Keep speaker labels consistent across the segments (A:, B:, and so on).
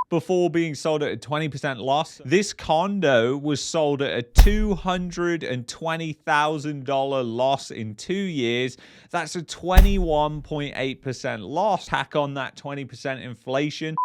A: before being sold at a 20% loss. This condo was sold at a $220,000 loss in 2 years. That's a 21.8% loss. Tack on that 20% inflation.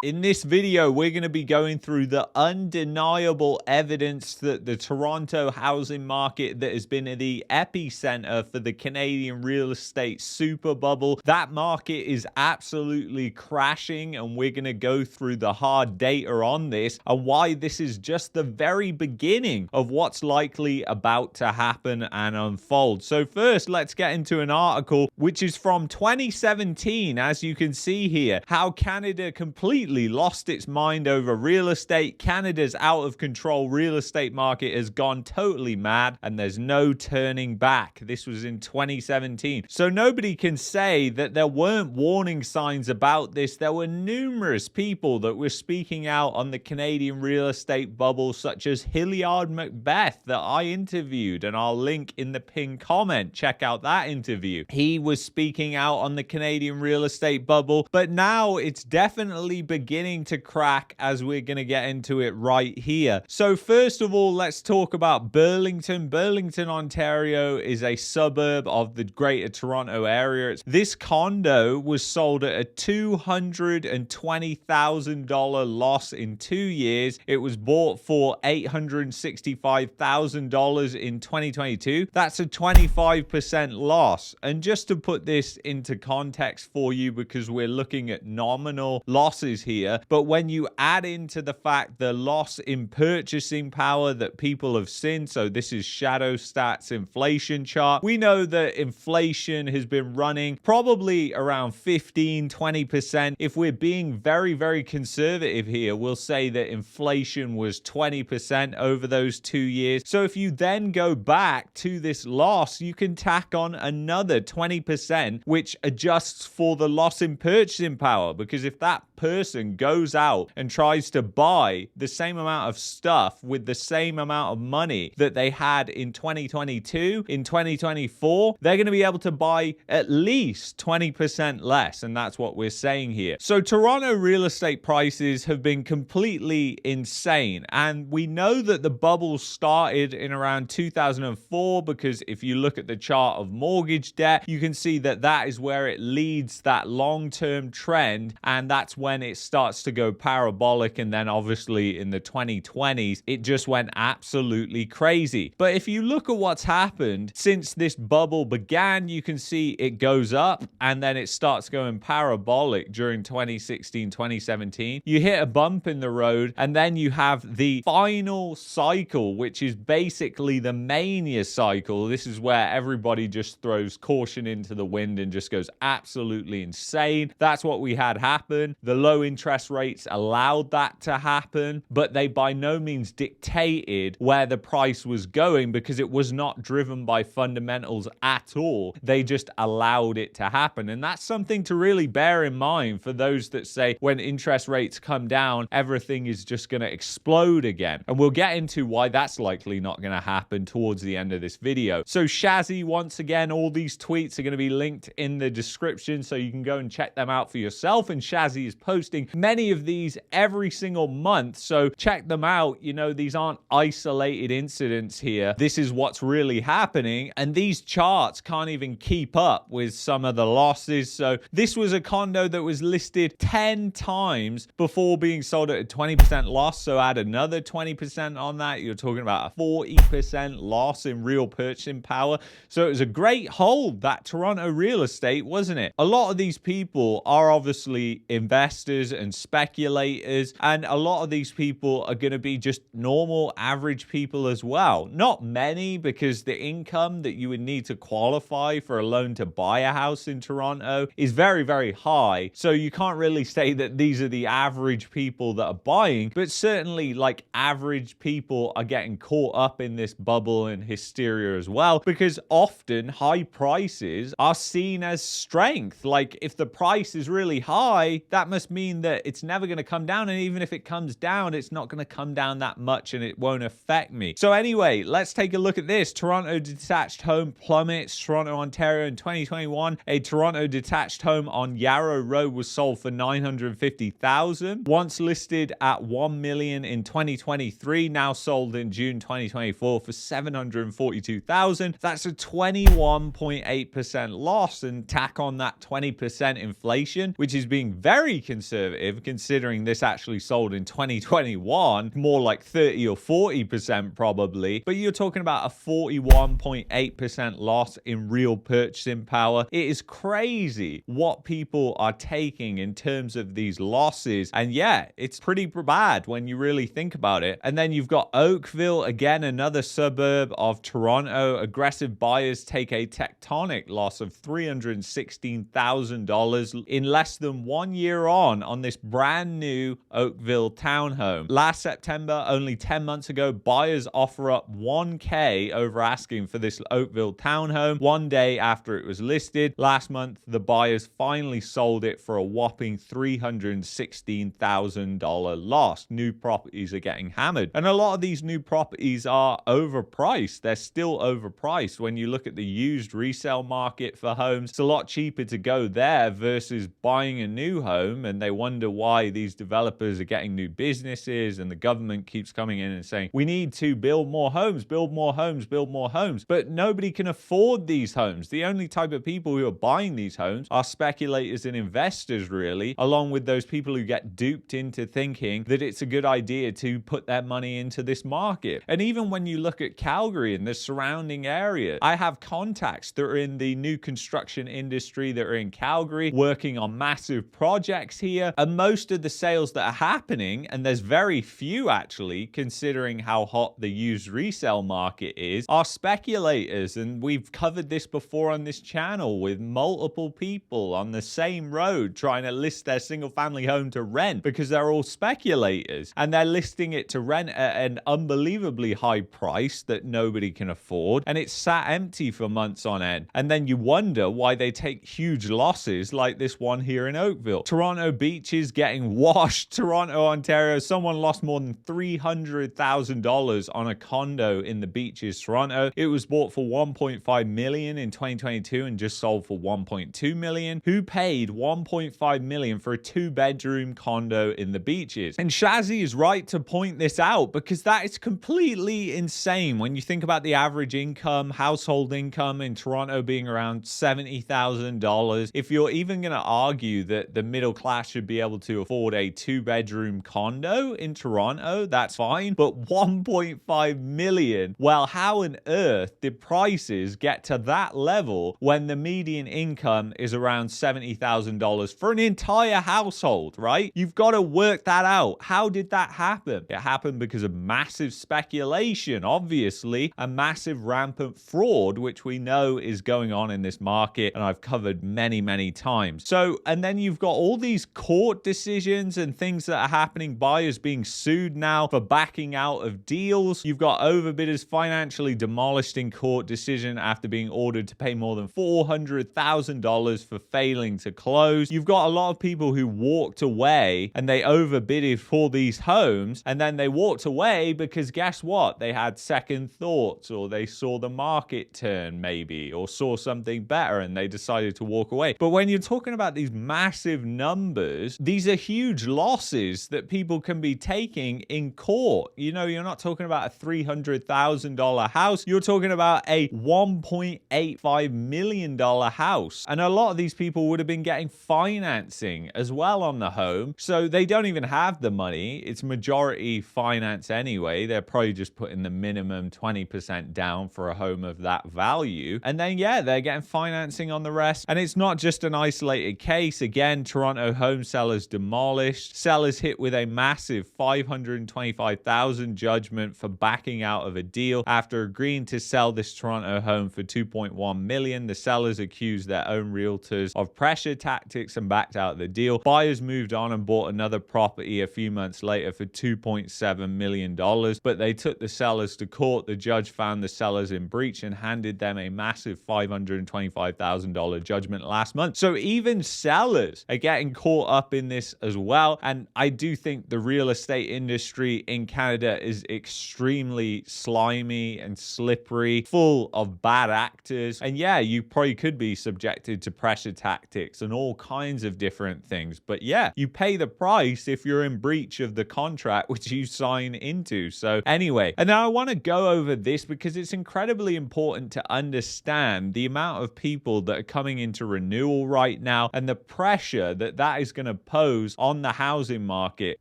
A: In this video, we're going to be going through the undeniable evidence that the Toronto housing market that has been the epicenter for the Canadian real estate super bubble, that market is absolutely crashing, and we're going to go through the hard data on this and why this is just the very beginning of what's likely about to happen and unfold. So first, let's get into an article which is from 2017, as you can see here, how Canada completely lost its mind over real estate. Canada's out of control real estate market has gone totally mad and there's no turning back. This was in 2017. So nobody can say that there weren't warning signs about this. There were numerous people that were speaking out on the Canadian real estate bubble, such as Hilliard Macbeth that I interviewed, and I'll link in the pinned comment. Check out that interview. He was speaking out on the Canadian real estate bubble, but now it's definitely beginning to crack, as we're going to get into it right here. So first of all, let's talk about Burlington. Burlington, Ontario is a suburb of the Greater Toronto area. This condo was sold at a $220,000 loss in 2 years. It was bought for $865,000 in 2022. That's a 25% loss. And just to put this into context for you, because we're looking at nominal losses here, but when you add into the fact the loss in purchasing power that people have seen, so this is Shadow Stats inflation chart, we know that inflation has been running probably around 15-20%. If we're being very conservative here, we'll say that inflation was 20% over those 2 years. So if you then go back to this loss, you can tack on another 20%, which adjusts for the loss in purchasing power, because if that person goes out and tries to buy the same amount of stuff with the same amount of money that they had in 2022, in 2024, they're going to be able to buy at least 20% less. And that's what we're saying here. So Toronto real estate prices have been completely insane. And we know that the bubble started in around 2004, because if you look at the chart of mortgage debt, you can see that that is where it leads that long-term trend. And that's when it starts to go parabolic, and then obviously in the 2020s it just went absolutely crazy. But if you look at what's happened since this bubble began, you can see it goes up and then it starts going parabolic during 2016, 2017. You hit a bump in the road, and then you have the final cycle, which is basically the Mania cycle. This is where everybody just throws caution into the wind and just goes absolutely insane. That's what we had happen. The low interest rates allowed that to happen, but they by no means dictated where the price was going, because it was not driven by fundamentals at all. They just allowed it to happen. And that's something to really bear in mind for those that say when interest rates come down, everything is just going to explode again. And we'll get into why that's likely not going to happen towards the end of this video. So Shazzy, once again, all these tweets are going to be linked in the description, so you can go and check them out for yourself. And Shazzy is posting many of these every single month, so check them out. You know, these aren't isolated incidents here. This is what's really happening, and these charts can't even keep up with some of the losses. So this was a condo that was listed 10 times before being sold at a 20% loss, so add another 20% on that, you're talking about a 40% loss in real purchasing power. So it was a great hold, that Toronto real estate, wasn't it? A lot of these people are obviously investors and speculators, and a lot of these people are going to be just normal average people as well. Not many, because the income that you would need to qualify for a loan to buy a house in Toronto is very high, so you can't really say that these are the average people that are buying, but certainly like average people are getting caught up in this bubble and hysteria as well, because often high prices are seen as strength. Like if the price is really high, that must must mean that it's never going to come down. And even if it comes down, it's not going to come down that much and it won't affect me. So anyway, let's take a look at this. Toronto detached home plummets. Toronto, Ontario in 2021. A Toronto detached home on Yarrow Road was sold for $950,000. Once listed at $1 million in 2023, now sold in June 2024 for $742,000. That's a 21.8% loss, and tack on that 20% inflation, which is being very conservative considering this actually sold in 2021, more like 30 or 40% probably. But you're talking about a 41.8% loss in real purchasing power. It is crazy what people are taking in terms of these losses. And yeah, it's pretty bad when you really think about it. And then you've got Oakville, again, another suburb of Toronto. Aggressive buyers take a tectonic loss of $316,000 in less than 1 year on this brand new Oakville townhome. Last September, only 10 months ago, buyers offer up $1,000 over asking for this Oakville townhome 1 day after it was listed. Last month, the buyers finally sold it for a whopping $316,000 loss. New properties are getting hammered. And a lot of these new properties are overpriced. They're still overpriced. When you look at the used resale market for homes, it's a lot cheaper to go there versus buying a new home. And they wonder why these developers are getting new businesses and the government keeps coming in and saying, we need to build more homes, build more homes, build more homes. But nobody can afford these homes. The only type of people who are buying these homes are speculators and investors, really, along with those people who get duped into thinking that it's a good idea to put their money into this market. And even when you look at Calgary and the surrounding area, I have contacts that are in the new construction industry that are in Calgary working on massive projects here. And most of the sales that are happening, and there's very few actually, considering how hot the used resale market is, are speculators. And we've covered this before on this channel with multiple people on the same road trying to list their single family home to rent because they're all speculators and they're listing it to rent at an unbelievably high price that nobody can afford, and it's sat empty for months on end. And then you wonder why they take huge losses like this one here in Oakville. Toronto beaches getting washed. Toronto, Ontario, someone lost more than $300,000 on a condo in the beaches, Toronto. It was bought for $1.5 million in 2022 and just sold for $1.2 million. Who paid $1.5 million for a 2-bedroom condo in the beaches? And Shazzy is right to point this out because that is completely insane when you think about the average income, household income in Toronto being around $70,000. If you're even going to argue that the middle class should be able to afford a 2-bedroom condo in Toronto, that's fine. But $1.5 million, well, how on earth did prices get to that level when the median income is around $70,000 for an entire household, right? You've got to work that out. How did that happen? It happened because of massive speculation, obviously, a massive rampant fraud, which we know is going on in this market, and I've covered many, many times. So, and then you've got all these court decisions and things that are happening, buyers being sued now for backing out of deals. You've got overbidders financially demolished in court decision after being ordered to pay more than $400,000 for failing to close. You've got a lot of people who walked away and they overbidded for these homes, and then they walked away because guess what? They had second thoughts, or they saw the market turn maybe, or saw something better and they decided to walk away. But when you're talking about these massive numbers, these are huge losses that people can be taking in court. You know, you're not talking about a $300,000 house. You're talking about a $1.85 million house. And a lot of these people would have been getting financing as well on the home. So they don't even have the money. It's majority finance anyway. They're probably just putting the minimum 20% down for a home of that value. And then, yeah, they're getting financing on the rest. And it's not just an isolated case. Again, Toronto home sellers demolished. Sellers hit with a massive $525,000 judgment for backing out of a deal after agreeing to sell this Toronto home for $2.1 million. The sellers accused their own realtors of pressure tactics and backed out of the deal. Buyers moved on and bought another property a few months later for $2.7 million, but they took the sellers to court. The judge found the sellers in breach and handed them a massive $525,000 judgment last month. So even sellers are getting caught caught up in this as well. And I do think the real estate industry in Canada is extremely slimy and slippery, full of bad actors. And yeah, you probably could be subjected to pressure tactics and all kinds of different things. But yeah, you pay the price if you're in breach of the contract which you sign into. So anyway, and now I want to go over this because it's incredibly important to understand the amount of people that are coming into renewal right now and the pressure that that is going to pose on the housing market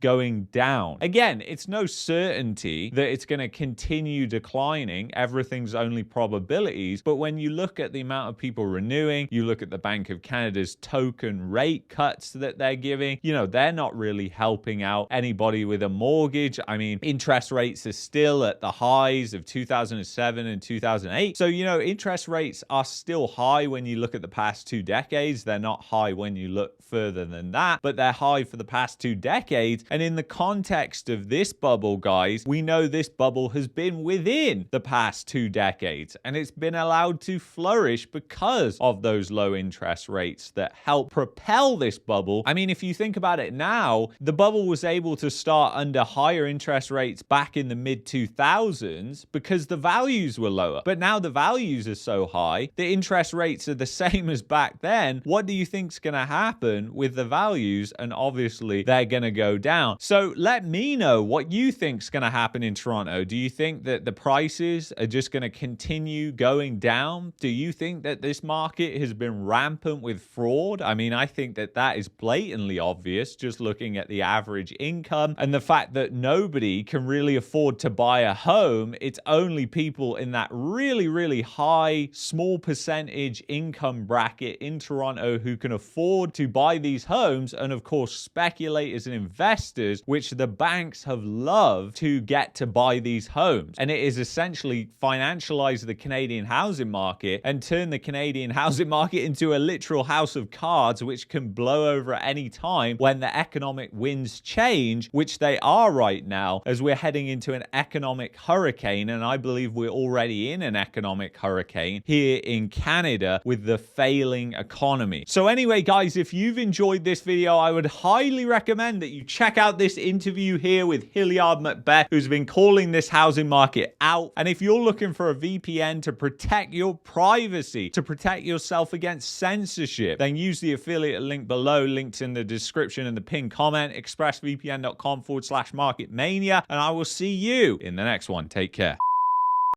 A: going down. Again, it's no certainty that it's going to continue declining. Everything's only probabilities. But when you look at the amount of people renewing, you look at the Bank of Canada's token rate cuts that they're giving, you know, they're not really helping out anybody with a mortgage. I mean, interest rates are still at the highs of 2007 and 2008. So, you know, interest rates are still high when you look at the past 2 decades. They're not high when you look further than that, but they're high for the past 2 decades. And in the context of this bubble, guys, we know this bubble has been within the past 2 decades and it's been allowed to flourish because of those low interest rates that help propel this bubble. I mean, if you think about it now, the bubble was able to start under higher interest rates back in the mid 2000s because the values were lower. But now the values are so high, the interest rates are the same as back then. What do you think's going to happen with the values? And obviously they're going to go down. So let me know what you think's going to happen in Toronto. Do you think that the prices are just going to continue going down? Do you think that this market has been rampant with fraud? I mean, I think that that is blatantly obvious just looking at the average income and the fact that nobody can really afford to buy a home. It's only people in that really, really high, small percentage income bracket in Toronto who can afford to buy these homes. And of course, speculators and investors, which the banks have loved to get to buy these homes. And it is essentially financialized the Canadian housing market and turned the Canadian housing market into a literal house of cards, which can blow over at any time when the economic winds change, which they are right now, as we're heading into an economic hurricane. And I believe we're already in an economic hurricane here in Canada with the failing economy. So anyway, guys, if you've enjoyed this video, I would highly recommend that you check out this interview here with Hilliard Macbeth, who's been calling this housing market out. And if you're looking for a VPN to protect your privacy, to protect yourself against censorship, then use the affiliate link below, linked in the description and the pinned comment, expressvpn.com/marketmania. And I will see you in the next one. Take care.